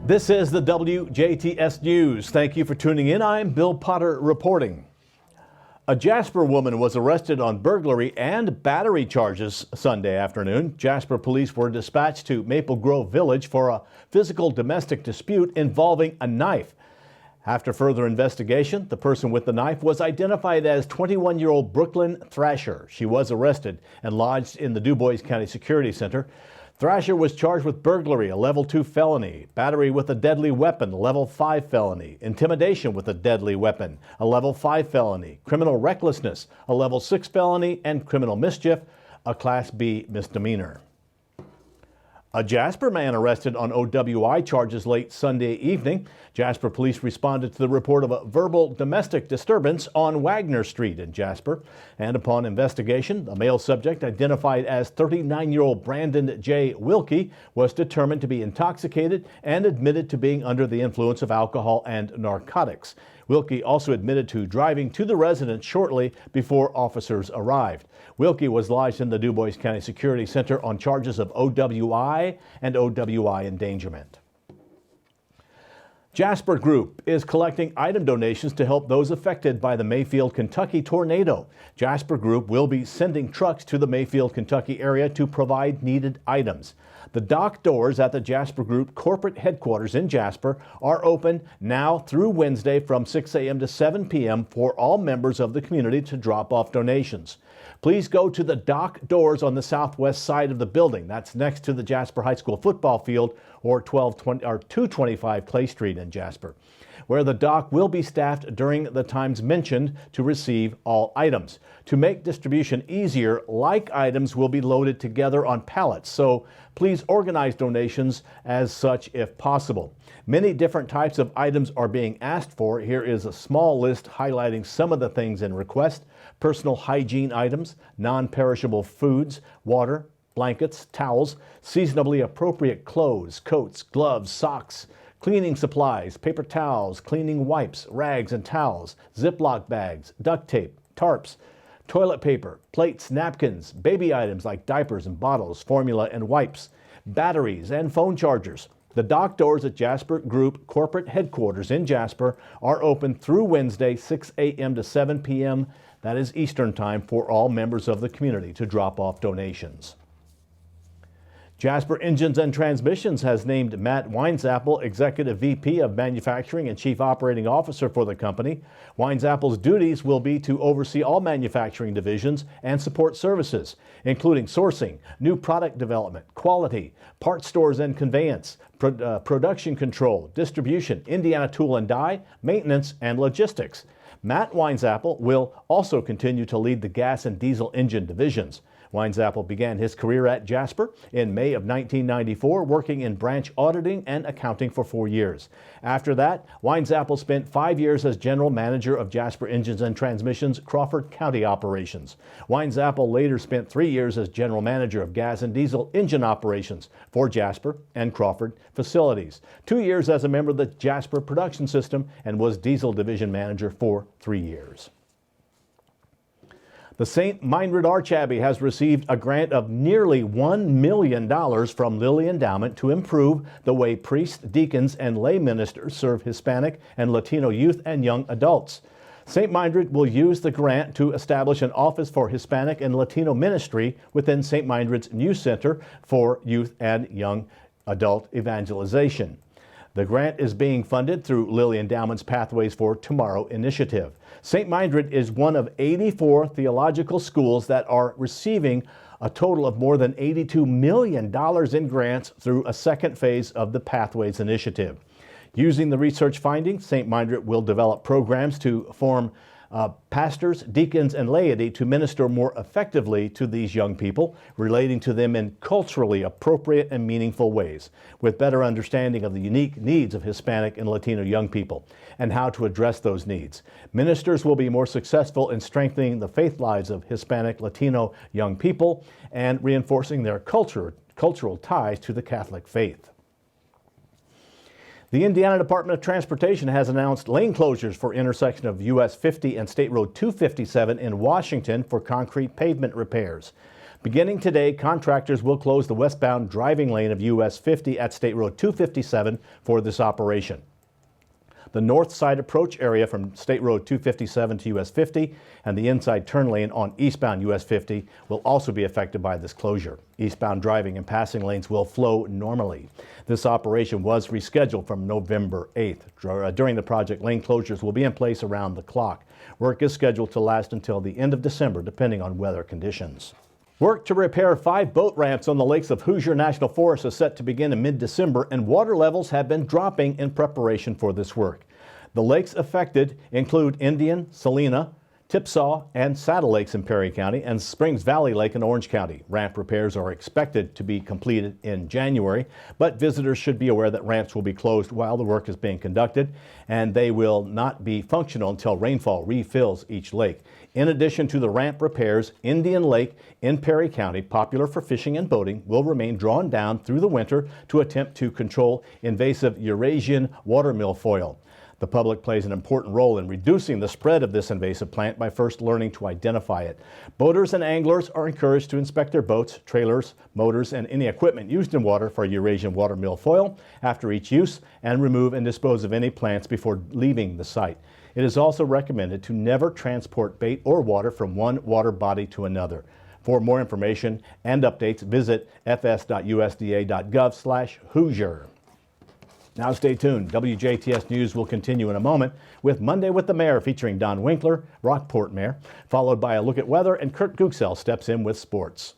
This is the WJTS News. Thank you for tuning in. I'm Bill Potter reporting. A Jasper woman was arrested on burglary and battery charges Sunday afternoon. Jasper police were dispatched to Maple Grove Village for a physical domestic dispute involving a knife. After further investigation, the person with the knife was identified as 21-year-old Brooklyn Thrasher. She was arrested and lodged in the DuBois County Security Center. Thrasher was charged with burglary, a level 2 felony, battery with a deadly weapon, a level 5 felony, intimidation with a deadly weapon, a level 5 felony, criminal recklessness, a level 6 felony, and criminal mischief, a Class B misdemeanor. A Jasper man arrested on OWI charges late Sunday evening. Jasper police responded to the report of a verbal domestic disturbance on Wagner Street in Jasper. And upon investigation, the male subject, identified as 39-year-old Brandon J. Wilkie, was determined to be intoxicated and admitted to being under the influence of alcohol and narcotics. Wilkie also admitted to driving to the residence shortly before officers arrived. Wilkie was lodged in the DuBois County Security Center on charges of OWI and OWI endangerment. Jasper Group is collecting item donations to help those affected by the Mayfield, Kentucky tornado. Jasper Group will be sending trucks to the Mayfield, Kentucky area to provide needed items. The dock doors at the Jasper Group corporate headquarters in Jasper are open now through Wednesday from 6 a.m. to 7 p.m. for all members of the community to drop off donations. Please go to the dock doors on the southwest side of the building. That's next to the Jasper High School football field, or 225 Clay Street in Jasper, where the dock will be staffed during the times mentioned to receive all items. To make distribution easier, like items will be loaded together on pallets, so please organize donations as such if possible. Many different types of items are being asked for. Here is a small list highlighting some of the things in request: personal hygiene items, non-perishable foods, water, blankets, towels, seasonably appropriate clothes, coats, gloves, socks, cleaning supplies, paper towels, cleaning wipes, rags and towels, Ziploc bags, duct tape, tarps, toilet paper, plates, napkins, baby items like diapers and bottles, formula and wipes, batteries and phone chargers. The dock doors at Jasper Group corporate headquarters in Jasper are open through Wednesday, 6 a.m. to 7 p.m. That is Eastern Time, for all members of the community to drop off donations. Jasper Engines and Transmissions has named Matt Weinzappel Executive VP of Manufacturing and Chief Operating Officer for the company. Weinzappel's duties will be to oversee all manufacturing divisions and support services, including sourcing, new product development, quality, parts stores and conveyance, production control, distribution, Indiana Tool and Die, maintenance, and logistics. Matt Weinzappel will also continue to lead the gas and diesel engine divisions. Weinzappel began his career at Jasper in May of 1994, working in branch auditing and accounting for 4 years. After that, Weinzappel spent 5 years as general manager of Jasper Engines and Transmissions Crawford County operations. Weinzappel later spent 3 years as general manager of gas and diesel engine operations for Jasper and Crawford facilities, 2 years as a member of the Jasper production system, and was diesel division manager for 3 years. The St. Meinrad Arch Abbey has received a grant of nearly $1 million from Lilly Endowment to improve the way priests, deacons, and lay ministers serve Hispanic and Latino youth and young adults. St. Meinrad will use the grant to establish an office for Hispanic and Latino ministry within St. Meinrad's new Center for Youth and Young Adult Evangelization. The grant is being funded through Lilly Endowment's Pathways for Tomorrow initiative. St. Meinrad is one of 84 theological schools that are receiving a total of more than $82 million in grants through a second phase of the Pathways initiative. Using the research findings, St. Meinrad will develop programs to form pastors, deacons, and laity to minister more effectively to these young people, relating to them in culturally appropriate and meaningful ways, with better understanding of the unique needs of Hispanic and Latino young people and how to address those needs. Ministers will be more successful in strengthening the faith lives of Hispanic, Latino young people and reinforcing their cultural ties to the Catholic faith. The Indiana Department of Transportation has announced lane closures for intersection of US 50 and State Road 257 in Washington for concrete pavement repairs. Beginning today, contractors will close the westbound driving lane of US 50 at State Road 257 for this operation. The north side approach area from State Road 257 to US 50 and the inside turn lane on eastbound US 50 will also be affected by this closure. Eastbound driving and passing lanes will flow normally. This operation was rescheduled from November 8th. During the project, lane closures will be in place around the clock. Work is scheduled to last until the end of December, depending on weather conditions. Work to repair 5 boat ramps on the lakes of Hoosier National Forest is set to begin in mid-December, and water levels have been dropping in preparation for this work. The lakes affected include Indian, Salina, Tipsaw, and Saddle Lakes in Perry County, and Springs Valley Lake in Orange County. Ramp repairs are expected to be completed in January, but visitors should be aware that ramps will be closed while the work is being conducted, and they will not be functional until rainfall refills each lake. In addition to the ramp repairs, Indian Lake in Perry County, popular for fishing and boating, will remain drawn down through the winter to attempt to control invasive Eurasian water milfoil. The public plays an important role in reducing the spread of this invasive plant by first learning to identify it. Boaters and anglers are encouraged to inspect their boats, trailers, motors, and any equipment used in water for Eurasian water milfoil after each use, and remove and dispose of any plants before leaving the site. It is also recommended to never transport bait or water from one water body to another. For more information and updates, visit fs.usda.gov/Hoosier. Now stay tuned. WJTS News will continue in a moment with Monday with the Mayor featuring Don Winkler, Rockport Mayor, followed by a look at weather, and Kurt Guxell steps in with sports.